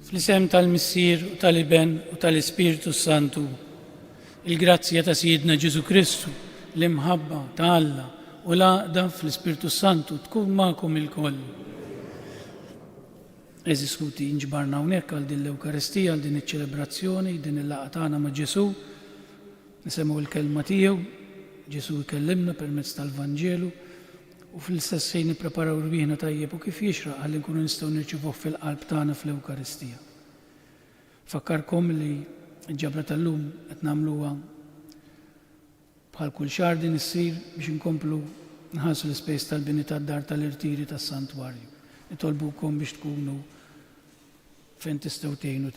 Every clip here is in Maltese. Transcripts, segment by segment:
Fl-isem tal-Missier u tal-Iben u tal-Ispiritu Santu, il-grazzja ta' Sidna Ġesu Kristu, l-imħabba ta' Alla u l-għaqda fl-Ispiritu Santu tkun magħkom il-koll. Eżis kuti inġbarna hawnhekk għal din l-Ewkaristija, għal din iċ-ċelebrazzjoni, din il-laqgħa tagħna ma' Ġesu, nisemgħu l-kelma tiegħu, Ġesu jkellimna permezz tal-Vanġelu u fl-istess ħin nippreparaw rwieħna tajjeb u kif jixraq ħalli nkunu nistgħu nirċevuh fil-qalb tagħna fl-Ewkaristija. Fakkarkom li ġabra tal-lum qed nagħmluha bħal kull xahar din issir biex inkomplu nħassu l-ispejs tal-bini tad-dar tal-irtiri tas-santwarju. Nitolbukom biex tkunu fejn tistgħu tgħinu.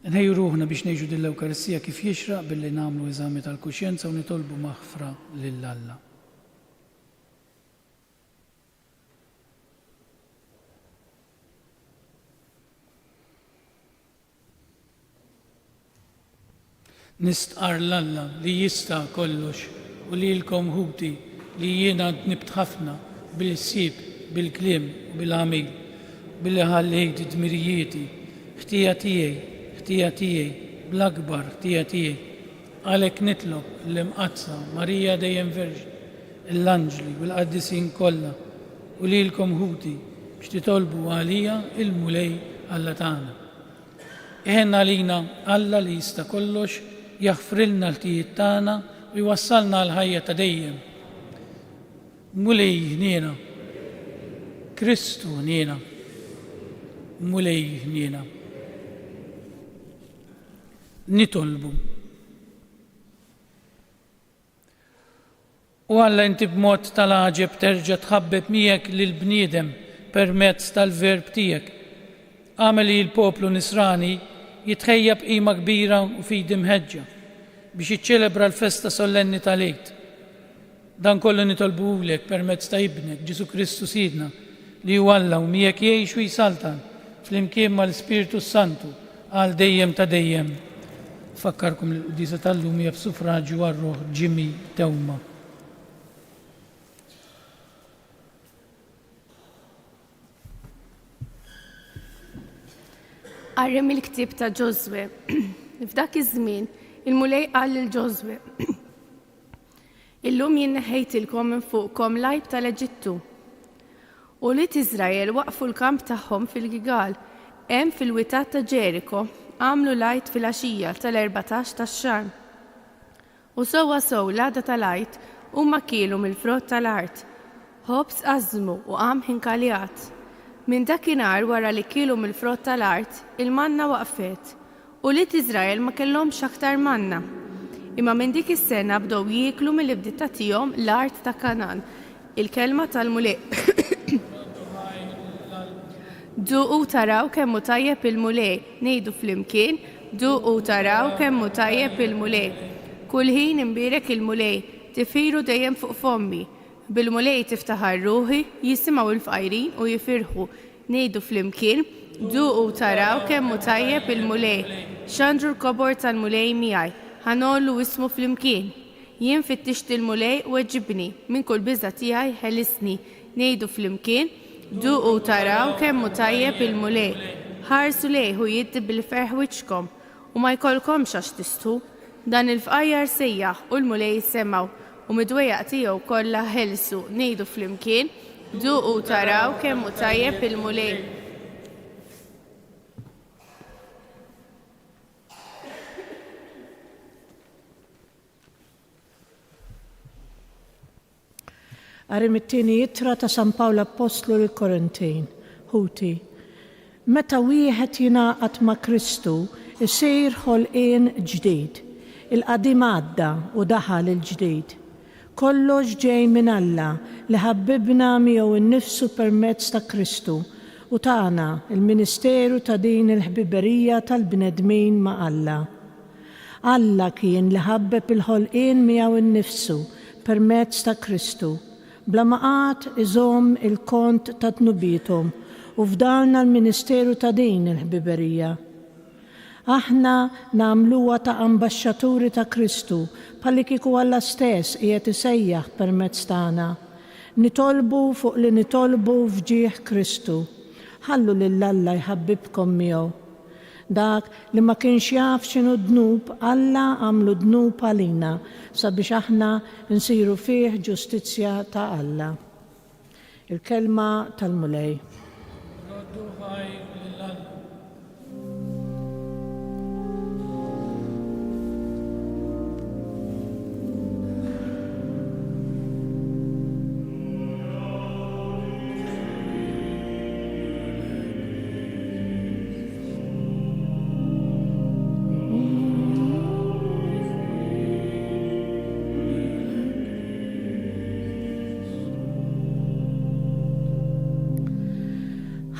Nħejju ruħna biex ngħixu din l-Ewkaristija kif jixraq billi nagħmlu eżami tal-kuxjenza u nitolbu maħfra lil Alla. Nistqar l-Alla li jista' kollox u li l-kom ħuti li jiena nibt ħafna bil-sib, bil-kliem u bil-għamil, billi ħallejt id-dmirijieti, ħtija tiegħi, bl-akbar ħtija tiegħi. Għalhekk nitlob l-imqazza Marija dejjem Verġi, l-anġli u l-qaddisin kollha u li l-kom ħuti biex titolbu għalija il-mulej Alla tagħna. Iħenna għalina Alla li jista' kollox jaħfrilna l-tijiet tagħna u jwassalna l-ħajja ta' dejjem. Mulej ħniena, Kristu ħniena, mulej ħniena. Nitolbu. U Alla inti b'mod tal-għaġeb terġa' tħabbeb miegħek lill-bniedem permezz tal-verb tiegħek. Għamel li l-poplu Nisrani jitħejja b'qima kbira u fidi mħeġġa biex jiċċelebra l-festa solenni tal-Eid. Dan kollu nitolbulek permezz ta' ibnek Ġesu Kristu Sidna li hu Alla u miegħek jgħix u jsaltan flimkien mal-Ispiritu Santu għal dejjem ta' dejjem. Fakkarkom l-qudisa tal-lum hija b'suffraġġju għar-Ruħ Ġimmi Tewma. Qarrem il-ktieb ta' Ġoswe. F'dak iż-żmien il-mulej qal lil Ġoswe: Illum jien neħħejtilkom minn fuqkom l-għajb tal-Eġittu. U li Iżrael waqfu l-kamp tagħhom fil-Gigal hemm fil-witat ta' Ġeriko għamlu l-għajt fil-għaxija tal-14 tax-xahar. U sewwa l-għada tal-għajt huma kielu mill-frott tal-art, ħobż għażmu u qam ħinkalijat. Minn dakinhar wara li kielu mill-frott tal-art, il-manna waqfet u li Iżrael ma kellhomx aktar manna. Imma minn dik is-sena bdew jieklu mill-ibdita tihom l-art ta' Kanaan. Il-kelma tal-mulej. Duqu taraw kemm hu tajjeb il-mulej, ngħidu flimkien, duqu taraw kemm hu tajjeb il-mulej. Kull ħin imbierek il-mulej, tifiru dejjem fuq fommi. Bil-mulej tiftaħar ruħi, jisimgħu l-fqajrin u jifirħu. Ngħidu flimkien, duqu taraw kemm hu tajjeb il-mulej. Xandru l-kobor tal-mulej miegħi, ħanollu ismu flimkien. Jien fittixt il-mulej u ġibni, minn kull biża' tiegħi ħelisni. Ngħidu flimkien, duqu taraw kemm hu tajjeb il-mulej. Ħarsu lejh u jiddi bil-ferħ wiċċkom u ma jkollkomx għax tistħu. Dan il-fqajjar sejjaħ u l-mulej semgħu u mid-dwejjaq tiegħu kollha ħelsu. Ngħidu flimkien, duqu taraw kemm hu tajjeb il-mulej. Qarrem it-tieni ittra ta' San Pawlu Apostlu lill-Korintin, ħuti. Meta wieħed jingħaqad ma' Kristu, isir ħolqien ġdid. Il-qadim għadda u daħal il-ġdid. Kollox ġej minn Alla li ħabbibna miegħu innifsu permezz ta' Kristu u tagħna il-ministeru ta' din il-ħbiberija tal-bnedmin ma' Alla. Alla kien li ħabbeb il-ħolqien miegħu innifsu permezz ta' Kristu. Bla ma qatt iżomm il-kont ta' tnubietom u fdalna l-ministeru ta' din il-ħbiberija. Aħna nagħmluha ta' ambaxxaturi ta' Kristu bħalli kieku Alla stess qiegħed isejjaħ permezz tagħna. Nitolbu fuq li nitolbu fġieħ Kristu. ħallu lill-Alla jħabbibkom miegħu. Dak li ma kienx jaf x'inhu dnub, Alla għamlu dnub għalina sabiex aħna nsiru fih ġustizzja ta' Alla. Il-kelma tal-mulej. Roddu ħaj lill-Alla.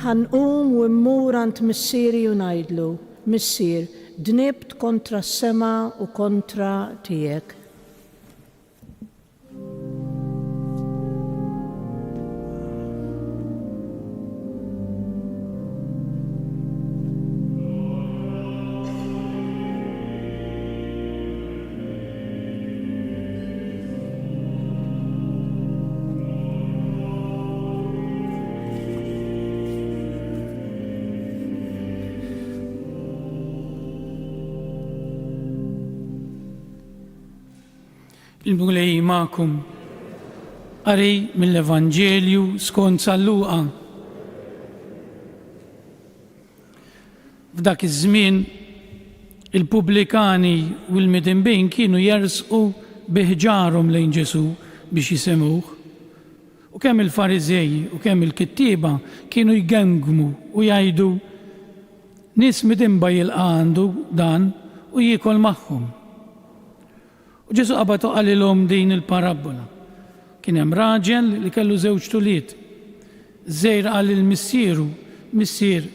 Ħanqum u mmur għand missieri u ngħidlu, Missier, dnibt kontra s-sema u kontra tiegħek. Il-mulej ma'kum. Qari mill-Evanġelju skont San Luqa. F'dak iż-żmien il-pubblikani u l-midinbin kienu jersqu biħġarhom lejn Ġesu biex jisemuh. U kemm il-Fariżej u kemm il-kittieba kienu jgengmu u jgħidu nies midinba jilqa' għandu dan u jiekol magħhom. U Ġesu qabatu qalilhom din il-parabola. Kien hemm raġel li kellu żewġ tuliet. Żgħir qal il-missieru, Missier,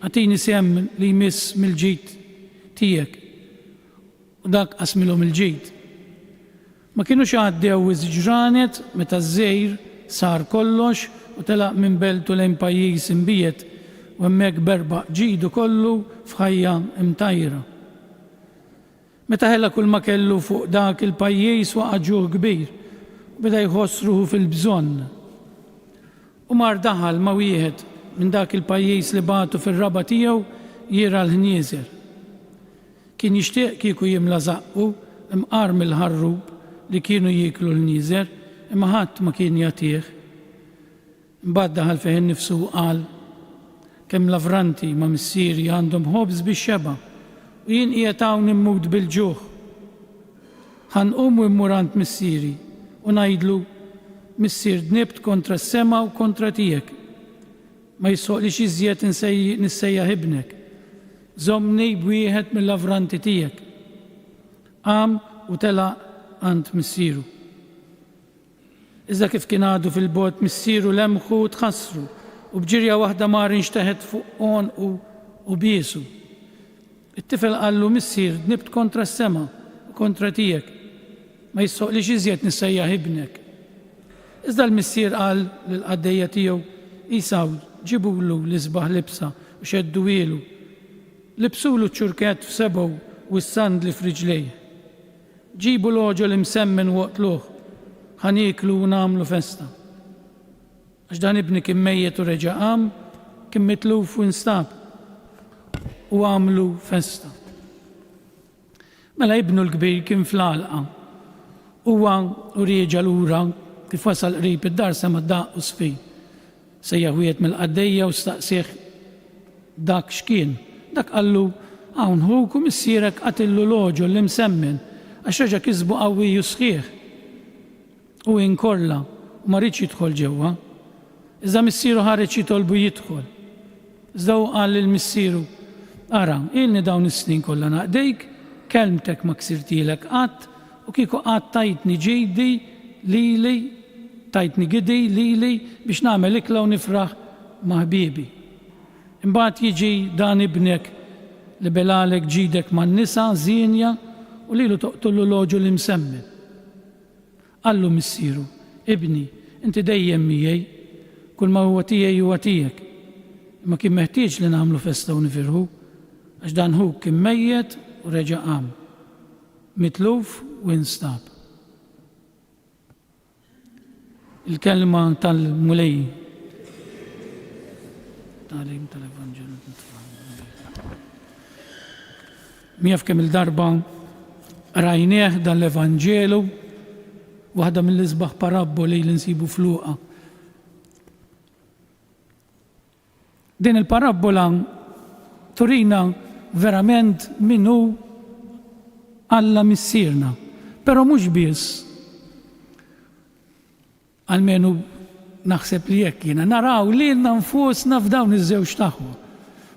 għatini semm li jmiss mill-ġid tiegħek. U dak qasmilhom il-ġid. Ma kienux għaddew iż-ġranet meta żgħir sar kollox u telaq minn beltu lejn pajjiż imbiet u hemmhekk berbaq ġidu kollu f'ħajja imtajra. Meta ħella kull ma kellu fuq dak il-pajjiż waqa' ġuħ kbir, beda jħoss ruħu fil-bżonn. U mar daħal ma' wieħed minn dak il-pajjiż li batu fir-raba tiegħu jira l-ħnieżer. Kien jixtieq kieku jimla zaqqu imqar mill-ħarrub li kienu jieklu l-ħnieżer, imma ħadd ma kien jagħtih. Imbagħad daħal fih innifsu qal kemm lavranti ma' missieri għandhom ħobż bix-xeba' u jien qiegħed hawn immut bil-ġuħ. Ħanqum u mmur għand missieri u ngħidlu Missier dnibt kontra s-sema u kontra tiegħek. Ma jissoqlix iżjed nissejjaħ ibnek. Żommni b'wieħed mill-lavranti tiegħek. Qam u telaq għand missieru. Iżda kif kien għadu fil-bogħod missieru lemħu u tħassru u bġirja waħda mar inxteħed fuq għonqu u biesu. It-tifel qallu Missier dnibt kontra s-sema u kontra tiegħek. Ma jissoqlix iżjed nissejjaħ ibnek. Iżda l-missier qal lill-qaddejja tiegħu Isaw ġibulu l-isbaħ libsa u xeddu ilu. Libsulu ċurket f'sebgħu u s-sandli f'riġlejh. Ġibu l-oġol imsemmen waqtluh, ħaniklu u nagħmlu festa. Għax dan ibni kien mejjet u reġa' qam, kien mitluf u nstab u għamlu festa. Mela ibnu l-kbir kien fl-għalqa. Huwa u rieġa lura kif wasal qrib id-dar sema daqqu sfij. Sejjaħ wieħed mill-qaddejja u staqsih dak x'kien. Dak qallu hawn ħuku missierek qatillu l-oġol li msemmen għax reġa' kisbu qawwiju sħiħ. U inkolla u ma rridx jidħol ġewwa. Iżda missieru ħareġ jitolbu jidħol. Iżda hu qal lill-missieru ara, ilni dawn is-snin kollha naqdejk, kelmtek ma ksirtilek qatt u kieku qatt tajtni ġidi lili, tajtni gidi lili biex nagħmel ikla u nifraħ ma' ħbiebi. Imbagħad jiġi dan ibnek li belalek ġidek man-nisa żienja u lilu toqtullu l-oġol li msemmen. Qallu missieru, ibni, inti dejjem miegħi, kull ma huwa tiegħi huwa tiegħek. Imma kien meħtieġ li nagħmlu festa u nifirħu, għax dan hu kien mejjed u reġa' qam, mitluf u instab. Il-kelma tal-mulej. Talim tal-Evanġelu. Mief kemm il-darba rajnieh dan l-Evanġelu, waħda mill-isbaħ parabboli li nsibu fluqa. Din il-parabbola turina verament minnu Alla missierna, pero mhux biss. Almenu naħseb li jekk jiena naraw lilna nfusna f'dawn iż-żewġ taħwa.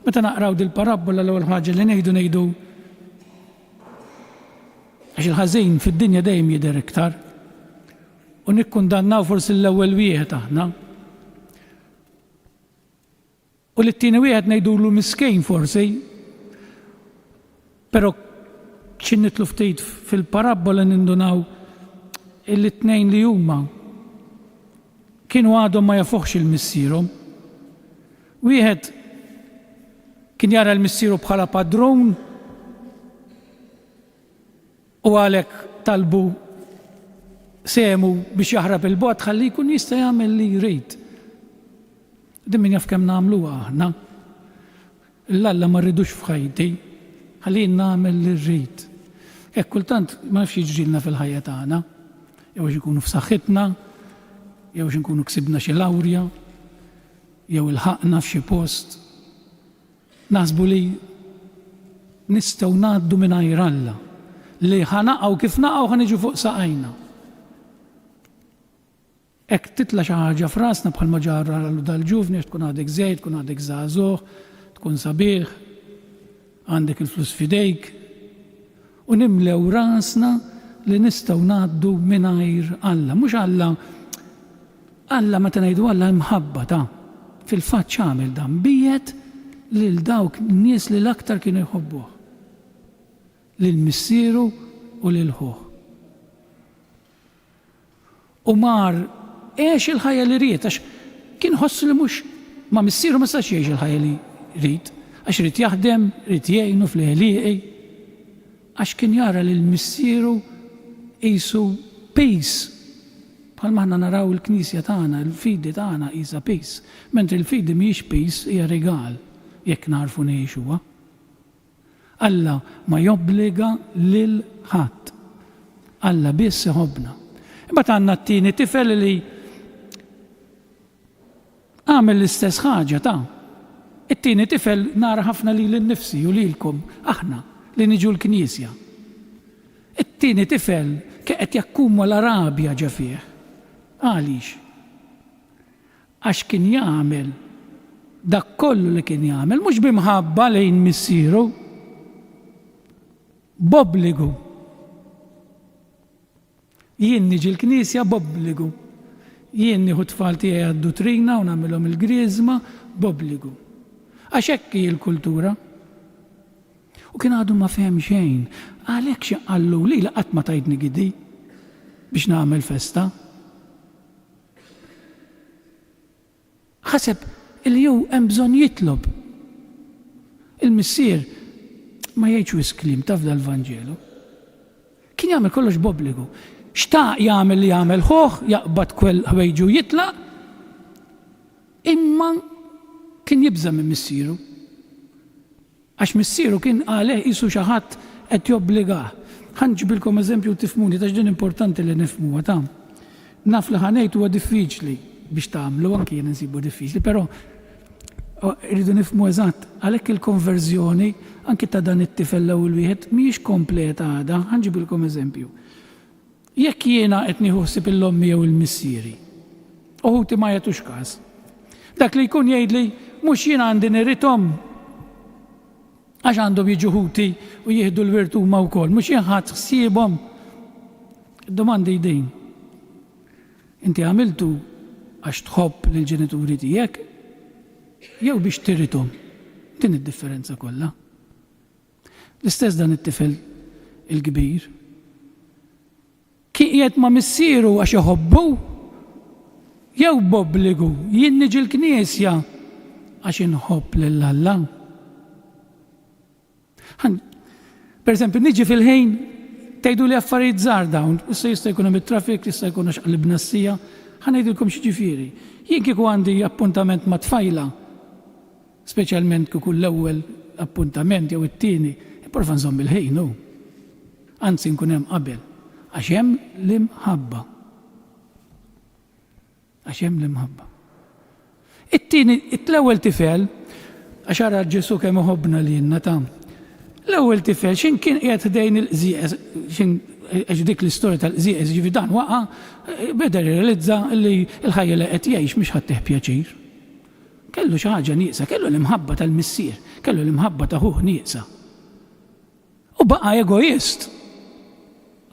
Meta naqraw dil-parabbola l-ewwel ħaġa li ngħidu għax il-ħażin fid-dinja dejjem jidher iktar u nikkundannaw forsi l-ewwel wieħed aħna. U l-tieni wieħed ngħidulu miskejn forsi, però x'in nitlu ftit fil-parabbola nindunaw il-tnejn li huma kienu għadhom ma jafuħx il-missierhom. Wieħed kien jara l-missieru bħala padrun u għalhekk talbu semu biex jaħrab il-bogħod ħalli jkun jista' jagħmel li jrid. Din min jaf kemm nagħmluha aħna. L-Alla ma rridux f'ħajti, ħalli nagħmel li rrid. Hekk kultant ma nafx jiġrilna fil-ħajja tagħna, jew biex ikunu f'saħħitna, jew biex nkunu ksibna xi lawrja, jew ilħaqna f'xi post. Naħsbu li nistgħu ngħaddu mingħajr Alla, li ħanaqgħu kif naqgħu ħaniġu fuq saqajna. Hekk titla' xi ħaġa f'rasna bħalma ġara dal-ġuvni tkun għadek żejt, tkun għadek żagħżugħ, tkun sabiħ, għandek il-flus f'idejk, u nimlew rasna li nistgħu ngħaddu mingħajr Alla. Mhux Alla meta ngħidu Alla imħabba ta' fil-fatt x'għamel dan biet lil dawk nies li l-aktar kienu jħobbuh. Lil missieru u lil ħuh. U mar għex il-ħajja li ried għax kien ħossu li mhux ma' missieru ma stax jgħix il-ħajja li ried għax rid jaħdem, rid jgħinu fl-ħelieqi. Għax kien jara li l-missieru qisu peace. Bħalma aħna naraw il-Knisja tagħna, il-fidi tagħna qisha peace. Mentri il-fidi mhijiex peace hija regal jekk narfu ngħixuha. Alla ma jobbliga lil ħadd. Alla biss iħobbna. Imbagħad għandna t-tieni tifel li għamel l-istess ħaġa ta'. It-tieni tifel nara ħafna lil innifsi u lilkom aħna li niġu l-Knisja. It-tieni tifel qed jakkumula rabja ġa fih. Għaliex? Għax kien jagħmel dak kollu li kien jagħmel mhux bimħabba lejn missieru, b'obbligu. Jien niġi l-Knisja b'obbligu. Jien nieħu tfal tiegħi għad-dutrina u nagħmilhom il-griżma b'obbligu. Għax hekk hi l-kultura. U kien għadu ma fehem xejn, għalhekk x'qallu li qatt ma tajtni gidi biex nagħmel festa. Ħaseb il-jew hemm bżonn jitlob. Il-missier ma jgħidx wisq kliem taf dal-Vanġelu. Kien jagħmel kollox b'obbligu. Xtaq jagħmel li jagħmel ħoħ, jaqbad kwell ħwejġu jitlaq, imma kien jibża minn missieru. Għax missieru kien għaleh qisu xi ħadd qed jobbligah. Ħanġibilkom eżempju tifhmuni għax din importanti li nifhmuha ta'. Naf li ħanejt huwa diffiċli biex tagħmlu anke jien insibu diffiċli, però irridu nifhmu eżatt għalhekk il-konverżjoni anke ta' dan it-tifel l-ewwel wieħed mhijiex kompleta għadha. Ħanġibilkom eżempju. Jekk jiena qed nieħu ħsieb il-ommi jew il-missieri, uħuti ma jagħtux każ. Dak li jkun jgħidli mhux jiena għandi nirithom għax għandhom jiġu ħuti u jieħdu l-virtu ma wkoll, mhux jinħadd ħsiebhom. Id-domandi din. Inti għamiltu għax tħobb lill-ġenituri tiegħek jew biex tirithom. Din id-differenza kollha. L-istess dan it-tifel il-kbir. Kien qiegħed ma' missieru għax iħobbu jew b'obbligu jien niġi l-Knisja għax inħobb lil Alla. Per esempio, niġi fil-ħin tgħidu li affarijiet żgħar dawn, issa jista' jkun hemm it-traffic, jista' jkun x'qalibna s-sija, ħanejdilkom xi ġifieri. Jien kieku għandi appuntament ma' tfajla Speċjalment kieku l-ewwel appuntament jew it-tieni, ipprova nżomm il-ħin hu. Anzi nkun hemm qabel, għax hemm l-imħabba. Għax hemm l-imħabba. It-tieni, l-ewwel tifel, għax ara Ġesu kemm iħobbna lilna ta' l-ewwel tifel x'in kien qiegħed dejn il-qżieqes, għax dik l-istorja tal-qżieqes ġifi dan waqa' beda jirrealizza li l-ħajja li qed jgħix mhix ħadd pjaċir. Kellu xi ħaġa nieqsa, kellu l-imħabba tal-missier, kellu l-imħabba ta' ħuh nieqsa. U baqa' egoist.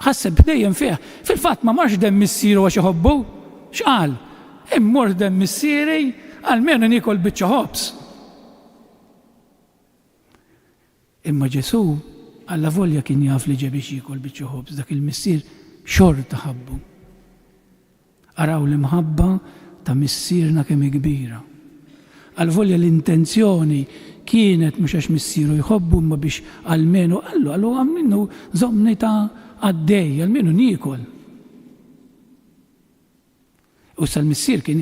Ħasseb dejjem fih, fil-fatt ma marx dem missieru għax iħobbu, x'qal? Immur dem missieri għalmenu nikol biċċa ħobs. Imma Ġesu alla volja kien jaf li ġie biex jikol biċċa ħobs, dak il-missier xorta ħabbu. Araw l-imħabba ta' missierna kemm kbira. Għal-volja l-intenzjoni kienet mhux għax missieru jħobbu imma biex għalmenu għallu għamminnu żommni ta' għaddej, għalmenu nikol. U sal-missier kien,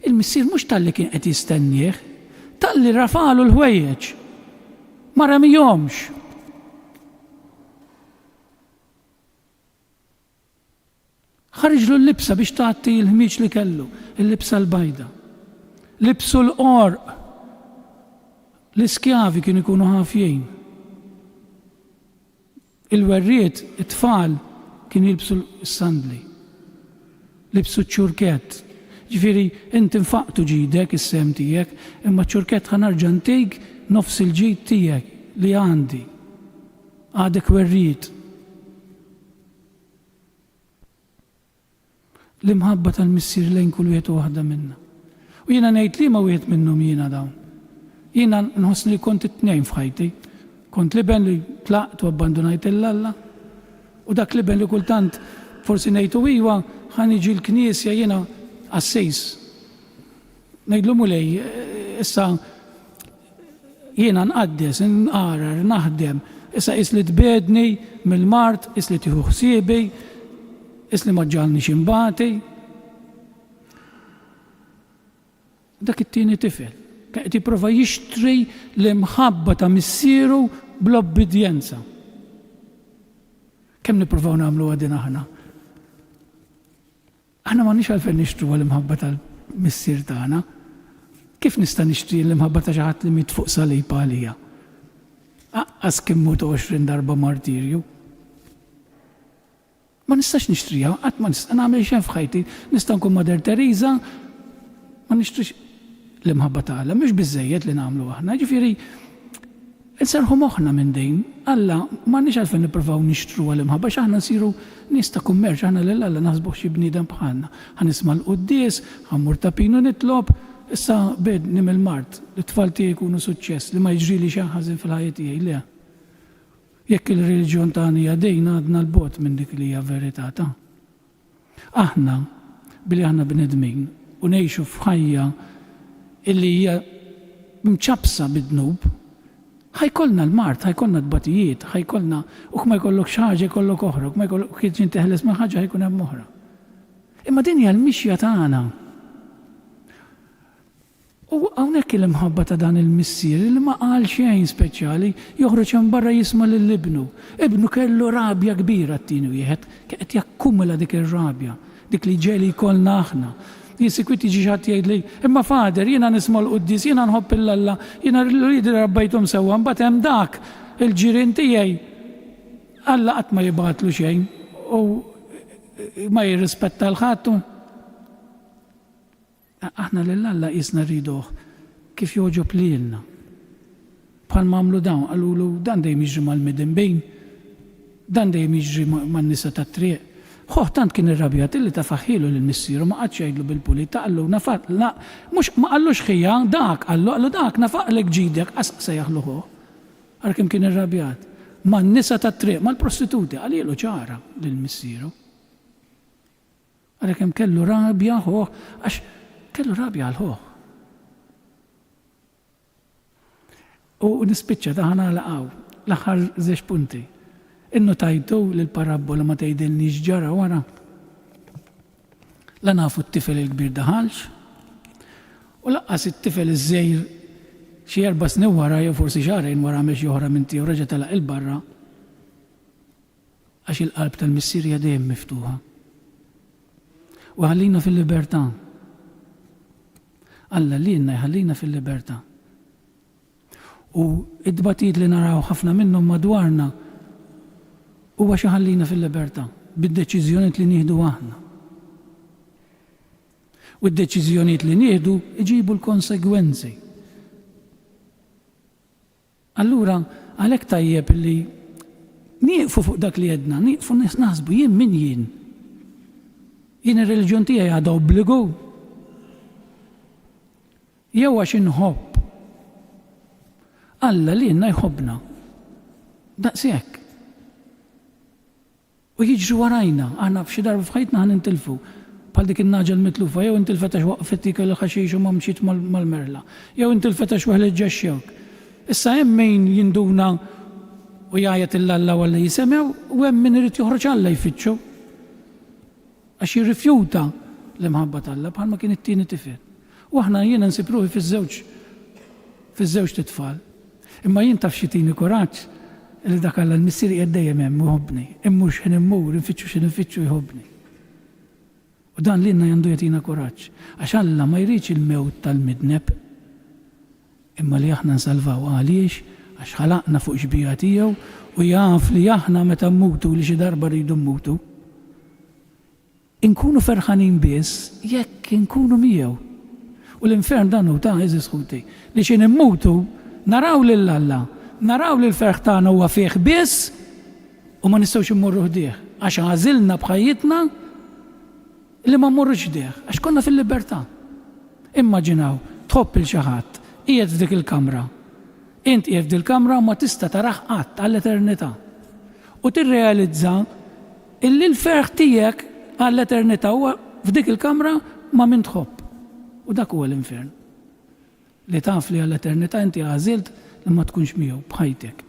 il-missier mhux tal-li kien qed jistennieh, tal-li rafalu l-ħwejjeġ, ma ramihomx. ħarġlu l-libsa biex tagħti l-ħmiġ li kellu, il-libsa l-bajda. Libsu l-qorq, l-iskjavi kienu jkunu ħafjejn. Il-werriet, it-tfal kienu jilbsu s-sandli, libsu ċurket. Ġifieri inti nfaqtu ġidek is-sem tiegħek, imma ċurket ħanarġa' ntik nofs il-ġid tiegħek li għandi. Għadek werriet. L-imħabba tal-missier lejn kull wieħed waħda minna. U jiena ngħid li ma wieħed minnhom jiena dawn. Jiena nħoss li kont it-tnejn f'ħajti. Kont liben li tlaqt u abbandonajt il-Alla. U dak liben li kultant forsi ngħidu iwa ħan iġi l-knisja jiena assejs. Ngħidlu mulej, issa jiena nqaddes, nqarar, naħdem, issa isli tbedni mill-mart, isli tieħu ħsiebi, isli ma ġġalni ximbati. Dak it-tieni tifel, qed jipprova jixtri l-imħabba ta' missieru bl-obbedjenza. Kemm nippruvaw nagħmlu għadin aħna? Aħna m'għandniex għalfejn nixtru l-imħabba tal-missier tagħna. Kif nista' nixtri l-imħabba ta' xi ħadd li miet fuq salib għalija? Aqqas kemm mut 20 darba martirju. Ma nistax nixtriha, qatt ma nista' nagħmel xejn f'ħajti, nista' nkun Mader Teresa, ma nixtrix l-imħabba tagħha, mhux biżżejjed li nagħmlu aħna. Ġifieri inserħu moħħna minn dejn, Alla m'għandniex għalfejn nippruvaw nixtru l-imħabba x'aħna nsiru nies ta' kummerċ, aħna lil Alla naħsbuh xi bniedem bħalna. Ħanisma' l-quddies, ħammur tapinu nitlob, issa bedni mill-mart, it-tfal tiegħi jkunu suċċess li ma jiġrili xi ħażin fil-ħajja tiegħi le. Jekk il-reliġjon tagħna hija dejna għadna l-bot minn dik li hija verità ta'. Aħna billi aħna bnedmin u ngħixu f'ħajja illi hija mċabsa bid-dnub, ħajkollna l-mart, ħajkollna d-batijiet, ħajkollna u ma jkollok xi ħaġa jkollok oħra, u ma jkollok kien teħles ma' ħaġa ħajkun hemm oħra. Imma din hija l-mixja tagħna. U hawnhekk il-imħabba ta' dan il-missier li ma qal xejn speċjali joħroġ hemm barra jisma' lill-ibnu. Ibnu kellu rabja kbira t-tieni wieħed, qed jakkumula dik ir-rabja, dik li ġeli jkollna aħna. Jinsikwit jiġi ħadd jgħidli, imma fader, jiena nisma' l-quddies, jiena nħobb il-Alla, jiena rridu rabbejthom sewwa, mbagħad hemm dak il-ġirien tiegħi Alla qatt ma jibgħatlu xejn u ma jirrispetta l-ħadd. Aħna lill-Alla qisna rriduh kif joġob lilna. Bħal ma għamlu dawn, qalulu dan dejjem jiġri mal-midinbejn, dan dejjem jiġri man-nisa tat-triq. Tant kien irrabjat illi tafaħħilu lill-missieru ma qadx jgħidlu bil-pulita qallu nafaq la mhux ma qallux ħija dak qallu dak nafaqlek ġidek qasqa jaħluħu. Ara kemm kien irrabjat. Man-nisa tat-triq, mal-prostituti għalilu ċara lill-missieru. Ara kemm kellu rabja għax kellu rabja għal-ħoħ. U nispiċċa taħna laqgħu l-aħħar żewġ punti. Innu tajtu l-parabola ma tgħidilni x'ġara wara. La nafu t-tifel il-kbir daħalx u laqqas it-tifel iż-żgħir xi 4 snin wara jew forsi xahrejn wara għamel xi oħra minn tiegħu reġa' telaq il-barra għax il-qalb tal-missier hija dejjem miftuħa. U ħallina fil-libertà. Alla lilna jħallina fil-libertà. U id-dbatijiet li naraw ħafna minnhom madwarna huwa xi ħallina fil-libertà bid-deċiżjonijiet li nieħdu aħna. U d-deċiżjonijiet li nieħdu iġibu l-konsegwenzi. Allura għalhekk tajjeb li nieqfu fuq dak li jedna, nieqfu naħsbu jien min jien. Jien ir-reliġjon tiegħi għadha obbligu. Jew għax inħobb. Alla li jenna jħobbna. Daqshekk. U jiġru warajna, aħna f'xi darba f'ħajtna ħan intilfu. Bħal dik in-naġa l-mitlufa, jew intilfet għax waqfet dik il-ħaxix u ma mxiet mal-merla. Jew intilfet għax weħlet ġexxewk. Issa hemm min jinduna u jgħajat il-Alla walla jisemew u hemm min irid joħroġ Alla jfittxu. Għax jirrifjuta l-imħabba tal-Alla bħalma kien it-tieni tifel. U aħna jiena nsibruħi fiż-żewġ titfal. Imma jien taf xi tini kuraġġ li dak Alla l-missier qiegħed dejjem hemm iħobbni. Immux x'in immur, infittxu x'in infittxu jħobbni. U dan li jandu jagħtina kuraġġ. Għax Alla ma jridx il-mewt tal-midneb. Imma li aħna nsalvaw għaliex għax ħalaqna fuq xbija tiegħu u jaf li aħna meta mmutu li xi darba rridu mmutu. Inkunu ferħanin biss jekk inkunu miegħu. U l-infern dan hu ta' eżis ħuti li xi nimmutu naraw lil Alla, naraw li l-ferħ tagħna huwa fih biss u ma nistgħux immorru ħdieħ għax għażilna bħajjitna li ma mmorrux ħdieħ għax konna fil-libertà. Immaġinaw tħobb il xi ħadd qiegħed f'dik il-kamra. Int qiegħed f'dik il-kamra u ma tista' taraħ qatt għall-eternità. U tirrealizza illi l-ferħ tiegħek għall-eternità huwa f'dik il-kamra ma' min tħobb. U dak huwa l-infern. Li taf li għall-eternità inti għażilt li ma tkunx miegħu bħajtek.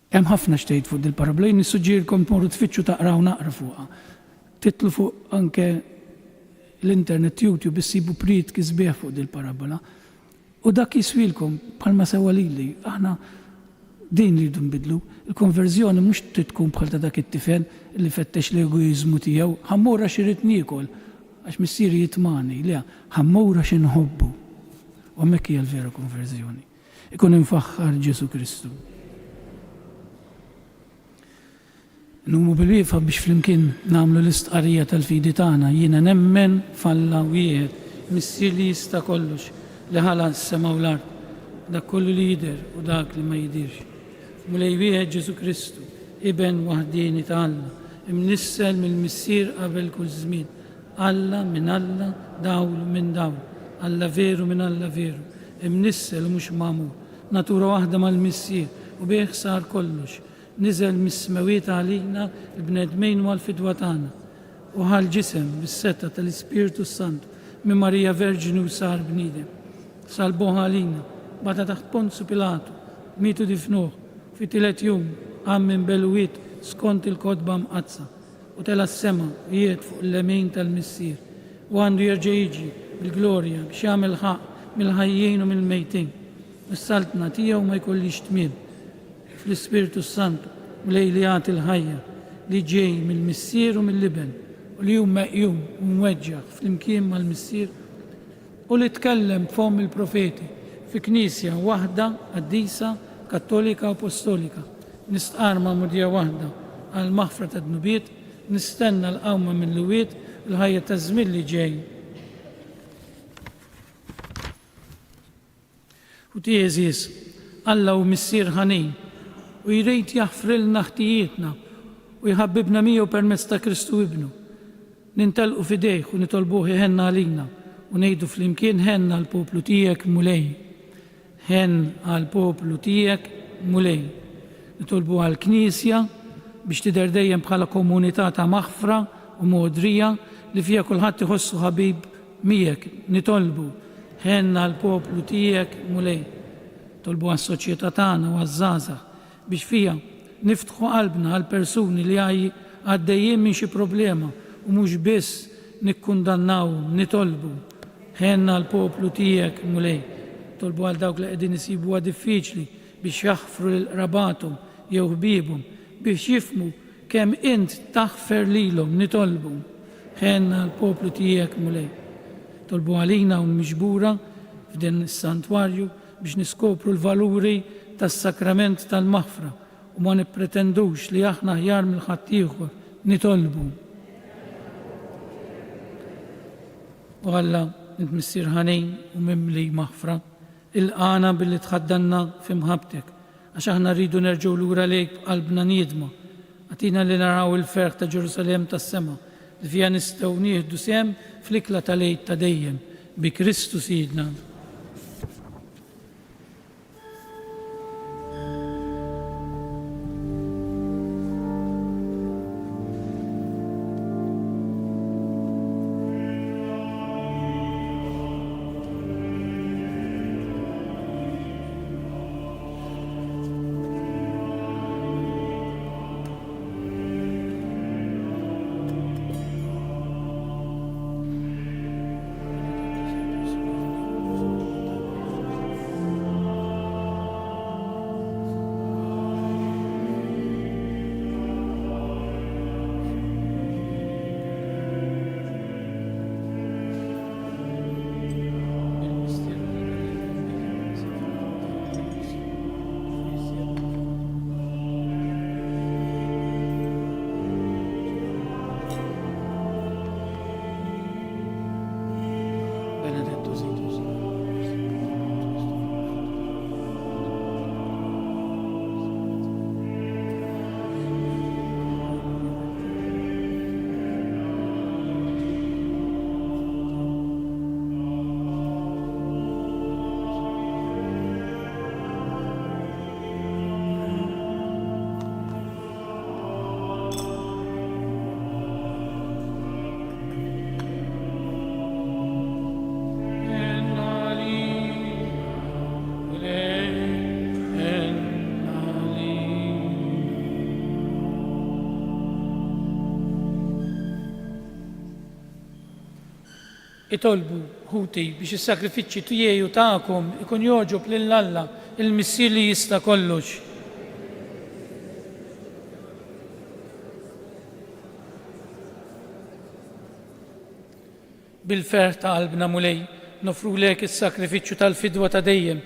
Hemm ħafna xtejt fuq dil-parabola, nissuġġirilkom tmorru tfittxu taqraw naqra fuqha. Titlu fuq anke l-internet YouTube issibu prit kisbieħ fuq dil-parabola. U dak jiswilkom bħalma sewa lili, aħna din li rridu nbidlu. Il-konverżjoni mhux tkun bħal ta' dak it-tifel li fettex l-egoizmu tiegħu, ħammura x'irid niekol għax missieri jitmani, le ħammura x'inħobbu. U hemmhekk hija l-vera konverżjoni. Ikun infaħħar Ġesu Kristu. Numu bil-wiefa biex flimkien nagħmlu l-istqarrija tal-fidi tagħna, jiena nemmen falla wieħed missier li jista' kollox li ħala s-sema u l-art, dak kollu li jidher u dak li ma jidirx. Mulej wieħed Ġesu Kristu, iben waħdini ta' Alla, imnissel mill-missier qabel kull żmien. Alla minn Alla, dawl minn dawl, Alla veru minn Alla veru, imnissel u mhux magħmul, natura waħda mal-missier u bih sar kollox. Niżel mis-smawiet għalina l-bnedmejn u għal-fidwa tagħna u ħal ġisem bis-setta tal-Ispiritu Sant minn Marija Verġini u sar bniedem. Salbuħ għalina, bata taħt Ponzu Pilatu, mitu difnuħ, fi tielet jum għammin beluwiet skont il-kodba mqazza u tela s-sema jiet fuq l-lemejn tal-missier u għandu jerġa' jiġi bil-glorja biex jagħmel ħaq mill-ħajjin u mill-mejtin. Is-saltna tiegħu ma jkollix tmiem fl-Ispiritu Sant u lejlijat il-ħajja li ġej mill-missier u mill-liben u li jum meqjum u mweġġaħ fl-imkien mal-missier u li tkellem fom il-profeti fi knisja waħda qaddisa kattolika u apostolika nistqar ma'mudija waħda għal maħfra ta' dnubiet nistenna l-qawma mill-luwiet l-ħajja ta' żmien li ġej. U tieżis Alla u missier ħanin u jrid jaħfrilna ħtijietna u jħabbibna miegħu permezz ta' Kristu ibnu. Nintelqu fidejh u nitolbuh iħenna għalina u ngħidu flimkien ħenna l-poplu tiegħek mulej. Ħen għall-poplu tiegħek mulej. Nitolbu għall-Knisja biex tidher dejjem bħala komunità ta' maħfra u modrija li fija kulħadd iħossu ħabib miegħek. Nitolbu ħenna l-poplu tiegħek mulej. Tolbu għas-soċjetà tagħna u għaż-żgħażagħ biex fija niftħu qalbna għal persuni li għaddejjin minn xi problema u mhux biss nikkundannaw, nitolbu ħenna l-poplu tiegħek mulej. tolbu għal dawk li qegħdin isibuha diffiċli biex jaħfru lil qrabathom jew ħbiebhom biex jifmu kemm int taħfer lilhom nitolbu. Ħenna l-poplu tiegħek mulej. Tolbu għalina u miġbura f'din is-santwarju biex niskopru l-valuri tas-sakrament tal-maħfra u ma nippretendux li aħna aħjar mill ħadd ieħor nitolbu. U Alla int missier ħanejn u mimli maħfra, il-qana billi tħaddanna f'imħabtek, għax aħna rridu nerġgħu lura lejk b'qalbna niedma. Għatina li naraw il-ferħ ta' Ġerusalem tas-sema li fiha nistgħu nieħdu sehem fl-ikla tal-għid ta' dejjem bi Kristu Sidna. Itolbu ħuti biex is-sakrifiċċji tiegħi u tagħkom ikun joġob lil Alla il-Missier li jista' kollox. Bil-ferħ ta' qalbna mulej nofrulek is-sakrifiċċju tal-fidwa ta' dejjem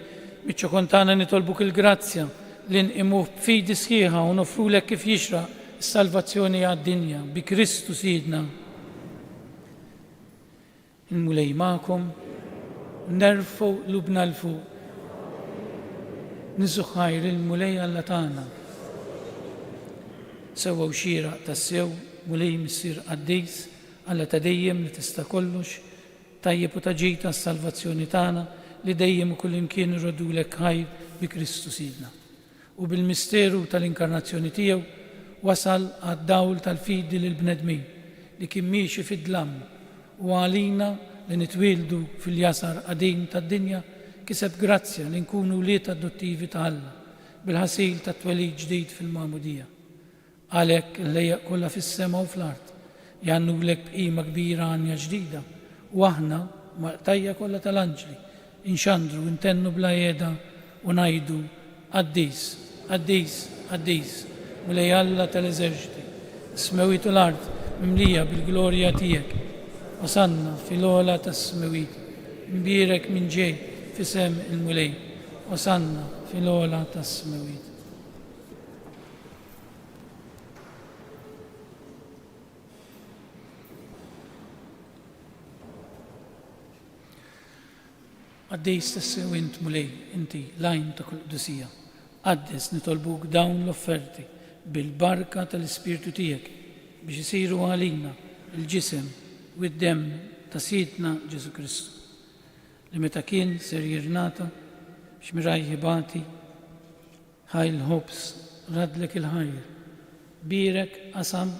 biċ-ċokon tagħna nitolbuk il-grazzja li nqimuh b'fidi sħiħa u nofrulek kif jixraq is-salvazzjoni għad-dinja bi Kristu Sidna. Il-mulej ma'kom, nerfu lubna l-fuq. Niżuħħajr il-mulej Alla tagħna. Sewwa xieraq tas-sew mulej missier qaddejs Alla ta' dejjem li tista' kollox, tajjeb u taġid għas-salvazzjoni tagħna li dejjem u kullimkien irrodulek ħajr bi Kristu Sidna. U bil-misteru tal-inkarnazzjoni tiegħu wasal għad-dawl tal-fidi lill-bnedmin li kien miexi fid-dlam u għalina li nitwildu fil-jasar qadim tad-dinja kiseb grazzja li nkunu wlied adottivi ta' Alla bil-ħasil ta' twelid ġdid fil-Magħmudija. Għalhekk il-lejjaq kollha fis-sema u fl-art jgħannulek bqima kbira għanja ġdida u aħna maqtajja kollha tal-anġli inxandru intennu bla jeda u ngħidu Qaddis, Qaddis, Qaddis, mulej Alla tal-eżerċiti, is-smewiet u l-art mimlija bil-glorja tiegħek. Osanna fil-ola tas-smewiet, mbirek minn ġej fisem il-mulej. Osanna fil-ola tas-smewiet. Għaddejs tas-sewint mulej, inti lajn ta' kull qdusija. Għaddes nitolbuk dawn l-offerti bil-barka tal-Ispirtu tiegħek biex isiru għalina il-ġisem u d-dem ta' Sidna Ġesu Kristu li meta kien ser jirnata xmiraj jibati ħajl ħobs radlek il-ħajr birek qasam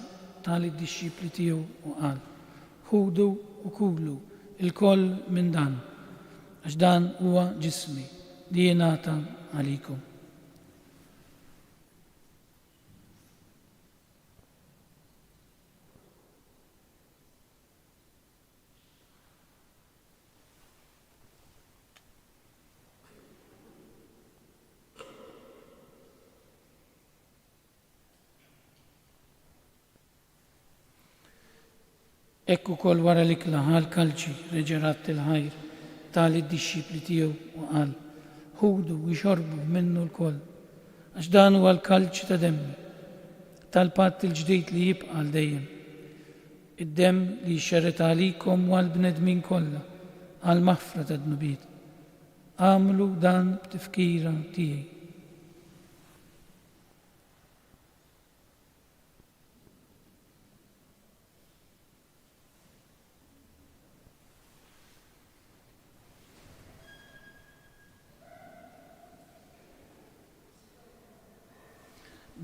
tal-disċipli tiegħu u qal ħudu u kulu il-koll minn dan għax dan huwa ġismi li jingħata għalikom. Ekku kol wara l-ikla ħal kalċi reġerat il-ħajr tali d-disċipli tiegħu u qal ħudu u jxorbu minnu l-koll għax dan huwa l-kalċi ta' demmi tal-patt il-ġdid li jibqa' għal dejjem. Id-demm li jxerret għalikom u għal-bnedmin kollha għal maħfra ta' dnubiet. Għamlu dan b'tifkira tiegħi.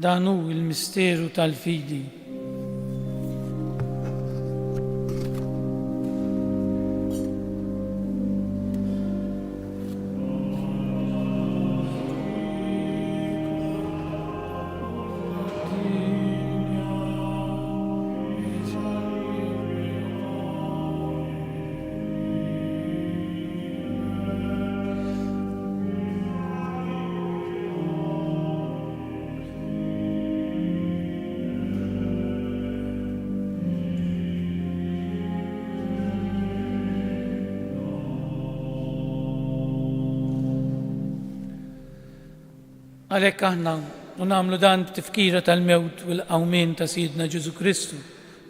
Dan hu il-misteru tal-fidi. Għalhekk aħna nagħmlu dan b'tifkira tal-mewt u l-qawmien ta' Sidna Ġesu Kristu,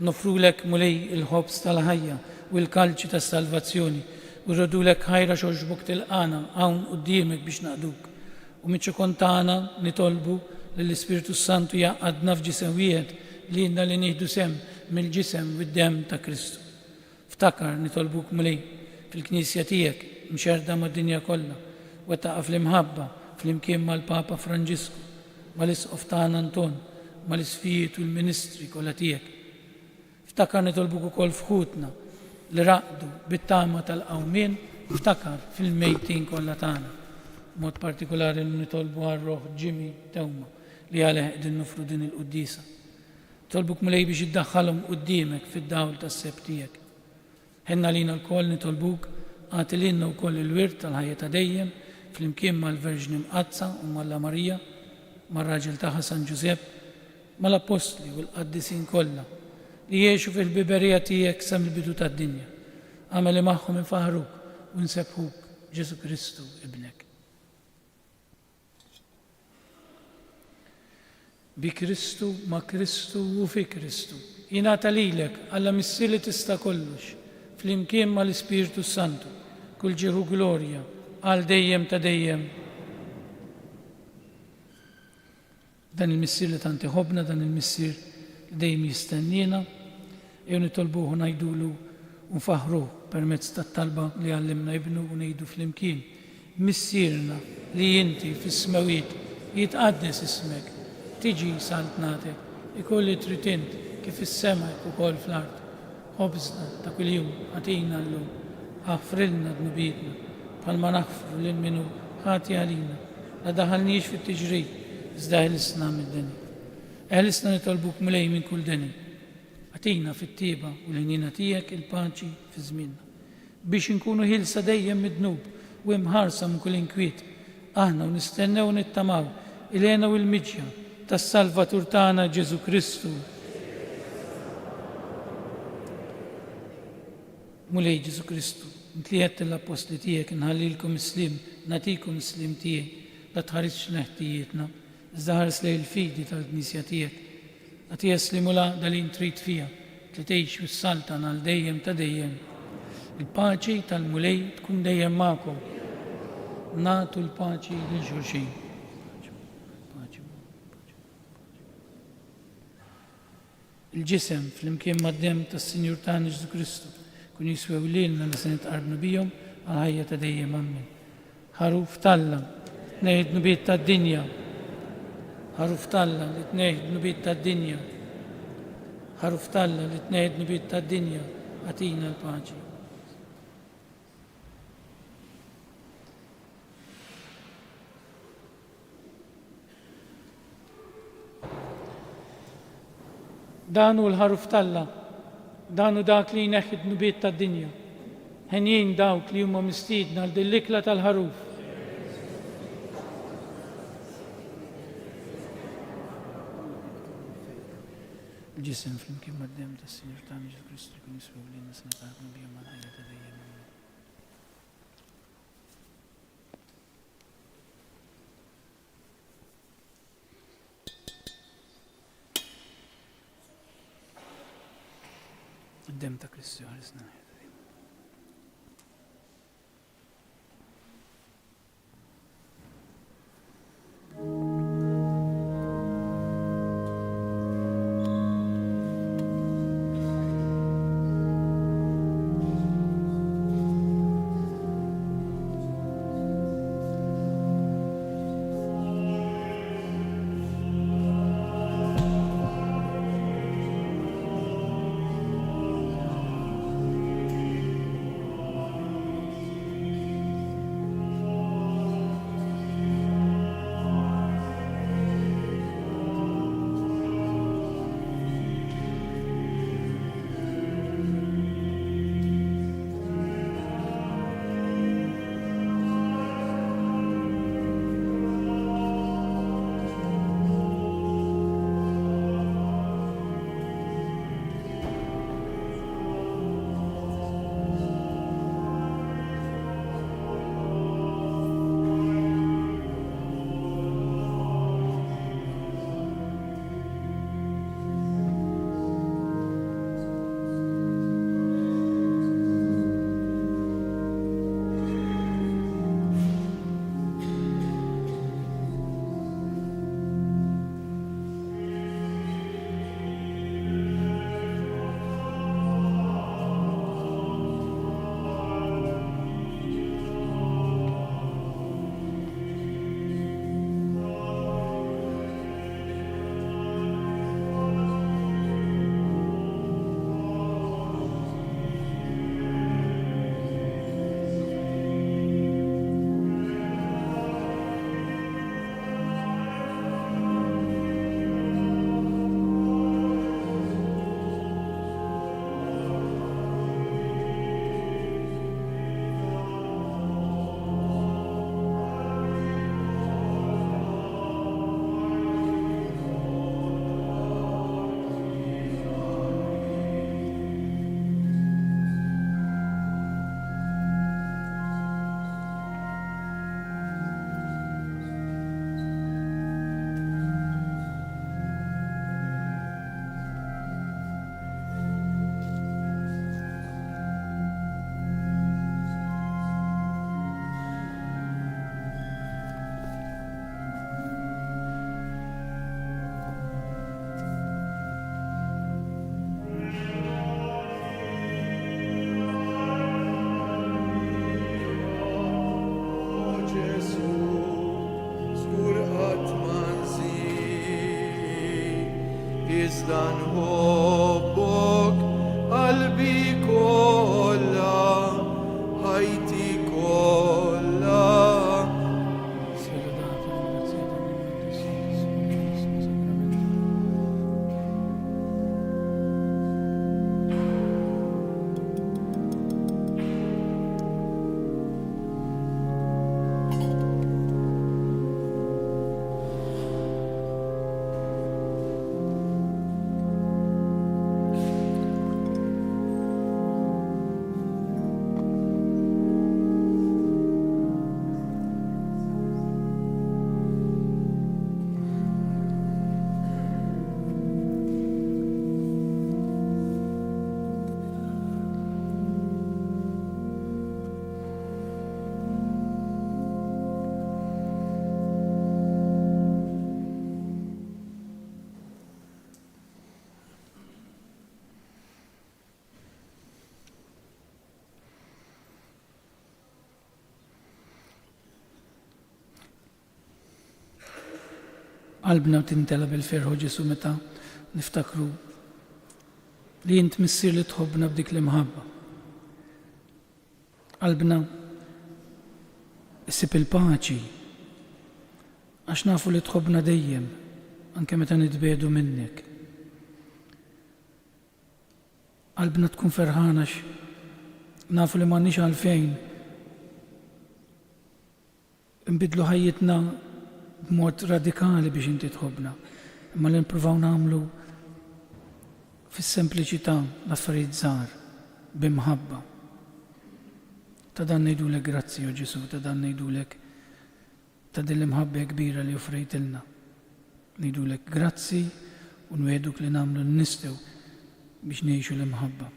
nofrulek mulej il-ħobs tal-ħajja u l-kalċi tas-salvazzjoni u rrodulek ħajra xogħġbok tilqana hawn quddiemek biex naqduk. U miċ-ċokon tagħna nitolbu lill-Ispiritu Santu jaqgħadna f'ġisem wieħed li jidna li nieħdu sem mill-ġisem u d-demm ta' Kristu. Ftakar nitolbuk mulej fil-Knisja tiegħek mxerda mad-dinja kollha u taqa' fl-imħabba fl-imkien mal-Papa Franġisku, mal-Isqof tagħna Anton, mal-isfijiet u l-ministri kollha tiegħek. Ftakar nitolbuk ukoll f'ħutna li raqdu bit-tama tal-qawmien, ftakar fil-mejtin kollha tagħna. Mod partikolari li nitolbu għar-Roħ Ġimmi Tewma li għalih qegħdin nofru din il-qudiesa. Nitolbuk mulej biex iddaħħalhom quddiemek fid-dawl tas-seb tiegħek. Ħenna lina l-koll nitolbuk għati lilna wkoll il-wirt tal-ħajja ta' dejjem fl-imkien mal-Verġni Mqazza u Malla Marija, mar-raġel tagħha San Ġusepp, mal-Apostli u l-Qaddisin kollha li jgħixu fil-biberija tiegħek sa mill-bidu tad-dinja. Għamel li magħhom infaħruk u nsebħuk Ġesu Kristu ibnek. Bi Kristu, ma' Kristu u fi Kristu. Jingħata lilek Alla missi li tista' kollox fl-imkien mal-Ispiritu Santu kull ġieħu glorja għal dejjem ta' dejjem. Dan il-missier li tant iħobbna, dan il-missier li dejjem jistennina, jew nitolbuhu ngħidulu u nfaħruh permezz tat-talba li għallimna ibnu u ngħidu flimkien. Missierna li inti fis-smawiet jitqaddes ismek, tiġi saltnatek, ikolli trid int kif is-sema ukoll fl-art. Ħobżna ta' kuljum għatina llum, aħfrilna dnubietna bħalma naħfru lil minu ħati għalina, la daħalniex fit-tiġrid, iżda ħelisna mid-deni. Ħelisna nitolbuk mulej minn kull deni. Għatina fit-tieba u l-ħinina tiegħek il-paċi fi żmienna. Biex inkunu ħilsa dejjem mid-dnub u imħarsa minn kull inkwiet, aħna u nistennew u nittamaw il-għena u l-miġja tas-Salvatur tagħna Ġesu Kristu. Mulej Ġesu Kristu, intli għedt l-apostli tiegħek nħallilkom islim, natikom islim tiegħek, la tħarisx neħtijietna, iżda ħares lej il-fidi tal-Knisja tiegħek. Għati jeslimu la dal-in trid fija, li tgħix fis-saltan għal dejjem ta' dejjem. Il-paċi tal-mulej tkun dejjem magħkom. Nagħtu l-paċi lil xulxin. Il-ġisem fl-imkien mad-demm tas-Sinjur tagħna Ġesu Kristu kun jiswew lilna li se nitqarbu bihom għal ħajja ta' dejjem ammen. Ħaruf talla tnejn dnubiet tad-dinja. Ħaruf talla li tnejn dnubiet tad-dinja. Ħaruf talla li tnejn dnubiet tad-dinja għatina l-paċi. Danu l-ħaruf talla, danu dak li jneħħi dnubiet tad-dinja. Ħenjin dawk li huma mistiedna għal dil-ikla tal-ħaruf. الجسم فيمكن ما الدم تسير تعني جل كريستو الكنيسة وبلين نسنا تعرفنا بيها من حياة دايما. الدم تكريستو هرسنا حياة دايما. Izdan hobbok qalbi kolla ħajti kolla qalbna tintela bil-ferħu Ġesu meta niftakru li jint missir li tħobbna b'dik l-imħabba. Qalbna issib il-paċi għax nafu li tħobbna dejjem anke meta nitbedu minnek. Qalbna tkun ferħana għax nafu li m'għandniex għalfejn nbidlu ħajjitna b'mod radikali biex inti tħobbna. Imma li nippruvaw nagħmlu fis-sempliċità l-affarijiet żgħar b'imħabba. Ta' dan ngħidulek grazzi o Ġesu, ta' dan ngħidulek ta' din l-imħabba kbira li offrejtilna. Ngħidulek grazzi u nweduk li nagħmlu nistgħu biex ngħixu l-imħabba.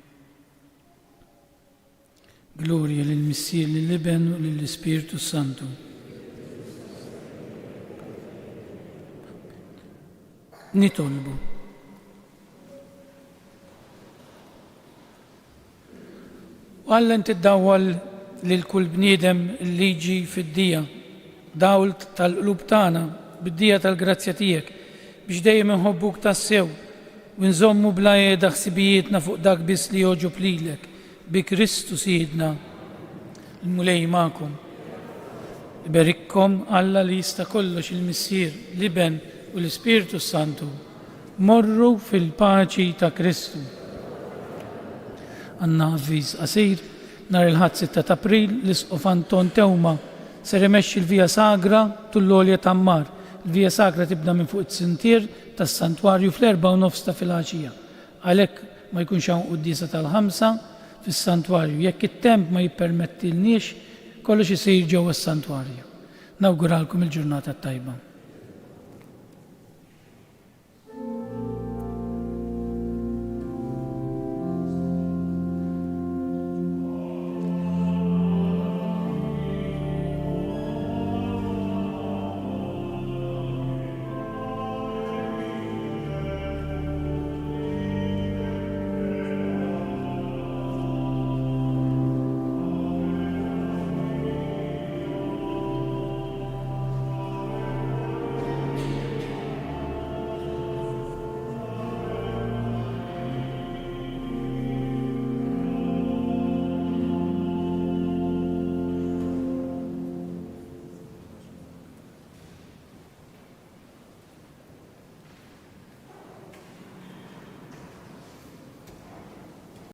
Glorja lill-Missier lill-Iben u lill-Ispirtu Santu. Nitolbu. U Alla tiddawwal lil kull bniedem il-liġi fid-dija, dawl tal-qlub tagħna bid-dija tal-grazzja tiegħek biex dejjem inħobbuk tassew u nżommu bla qiegħda ħsibijietna fuq dak biss li joġob lilek bi Kristu Siedna. Il-mulej magħkom. Iberikkom Alla li jista' kollox il-Missier, l-Iben u l-Ispirtu Santu. Morru fil-paċi ta' Kristu. Għanna avviż qasir nhar il-ħadd 6 ta' April l-Isqof Anton Tewma ser imexxi l-Via Sagra tul-Lolja Tammar. Il-Via Sagra tibda minn fuq it-sintier tas-santwarju fl-4:09 ta' filgħaxija. Għalhekk ma jkunx hawn qudiesa tal-5 fis-santwarju. Jekk it-temp ma jippermettilniex kollox isir ġewwa s-santwarju. Nawguralkom il-ġurnata tajba.